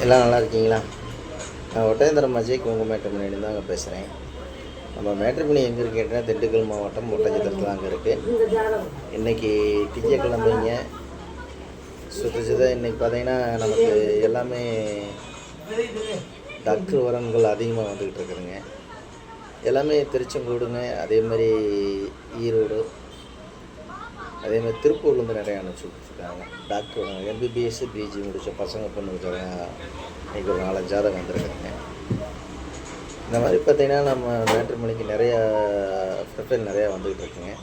எல்லாம் நல்லா இருக்கீங்களா? நான் ஒட்டயந்திரம் அஜய் குங்குமேட்டமணிலேருந்து தாங்க பேசுகிறேன். நம்ம மேட்ரிமோனி எங்கே இருக்குது கேட்டால் திண்டுக்கல் மாவட்டம் ஒட்டஞ்சத்திரத்தில் அங்கே இருக்குது. இன்றைக்கி திங்கக்கிழமைங்க. சுத்த இன்றைக்கி பார்த்தீங்கன்னா நமக்கு எல்லாமே டாக்டர் வரன்கள் அதிகமாக வந்துக்கிட்டு இருக்குதுங்க. எல்லாமே திருச்செங்கோடுங்க, அதேமாதிரி ஈரோடு, அதேமாதிரி திருப்பூர்லேருந்து நிறையா அனுப்பிச்சுட்ருக்காங்க. டாக்டர் எம்பிபிஎஸ் பிஜி முடித்த பசங்க பொண்ணுக்கு இன்றைக்கி ஒரு 4 ஜாதகம் வந்துருக்குதுங்க. இந்த மாதிரி பார்த்திங்கன்னா நம்ம மேட்ரிமோனிக்கு நிறையா ப்ரொஃபைல் நிறையா வந்துக்கிட்டு இருக்குங்க.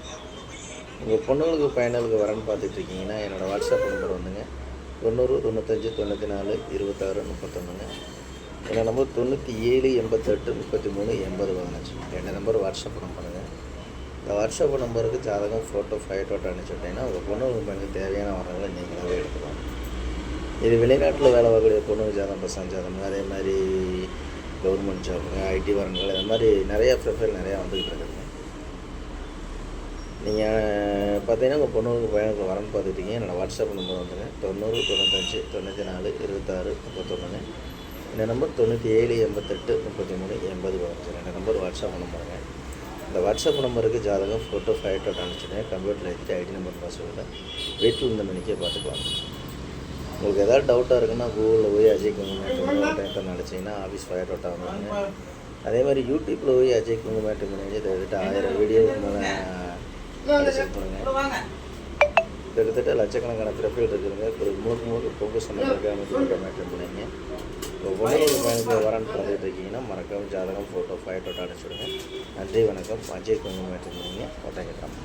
உங்கள் பொண்ணுங்களுக்கு பையனுக்கு வரன்னு பார்த்துட்ருக்கீங்கன்னா என்னோடய வாட்ஸ்அப் நம்பர் வந்துங்க 90 95 94 26 31. என்னோடய நம்பர் 97 88 33 80 15. ரெண்டு நம்பர் வாட்ஸ்அப் நம்பருங்க. இந்த வாட்ஸ்அப் நம்பருக்கு ஜாதகம் ஃபோட்டோ ஃபைட்டோட்டோ அனுப்பிச்சுட்டீங்கன்னா உங்கள் பொண்ணுங்களுக்கு பையனுக்கு தேவையான வரங்களை நீங்களாகவே எடுத்துக்கலாம். இது வெளிநாட்டில் வேலை பார்க்கக்கூடிய பொண்ணுங்க ஜாதகம், பசங்க ஜாதகம், அதே மாதிரி கவர்மெண்ட் ஜாபுங்க, ஐடி வரன்கள், இந்த மாதிரி நிறையா ப்ரொஃபைல் நிறையா வந்துக்கிட்டு இருக்குதுங்க. நீங்கள் பார்த்தீங்கன்னா உங்கள் பொண்ணுங்களுக்கு பையனுக்கு வரன்னு பார்த்துக்கிட்டீங்க. என்னோடய வாட்ஸ்அப் நம்பர் வந்துங்க 90 95 94 26 31. இந்த நம்பர் 97 88 33 80 15. ரெண்டு நம்பர் வாட்ஸ்அப் நம்பருங்க. இந்த வாட்ஸ்அப் நம்பருக்கு ஜாதகம் ஃபோட்டோ ஃபைட்டோட்டோ அனுப்பிச்சுட்டேன். கம்ப்யூட்டரில் எடுத்துகிட்டு ஐடி நம்பர் பாஸ்வேர்டில் வீட்டில் இருந்த மணிக்கே பார்த்துக்கலாம். உங்களுக்கு எதாவது டவுட்டாக இருக்குன்னா கூகுளில் போய் அஜய் குங்குமேட்டமணி அடிச்சிங்கன்னா ஆஃபீஸ் ஃபயர்டோட்டா வந்துடுங்க. அதே மாதிரி யூடியூப்பில் போய் அஜய் குங்குமேட்டமணி கிட்டத்தட்ட 1000 வீடியோவுக்கு மேலே பண்ணுங்க. கிட்டத்தட்ட லட்சக்கணக்கான ப்ரொஃபைல் இருக்குதுங்க. ஒரு முழுக்க ஃபோக்கஸ் பண்ணிருக்காங்க மேட்டர் பண்ணிங்க. இப்போ பொண்ணுங்களுக்கு பையனுக்கு வரன்னு பார்த்துட்டு இருக்கீங்கன்னா மறக்காம ஜாதகம் ஃபோட்டோ ஃபைட்டோட்டோ அனுப்பிச்சுடுங்க. நன்றி, வணக்கம். அஜய் குங்குமேட்டமணிங்க, ஒட்டஞ்சத்திரம்.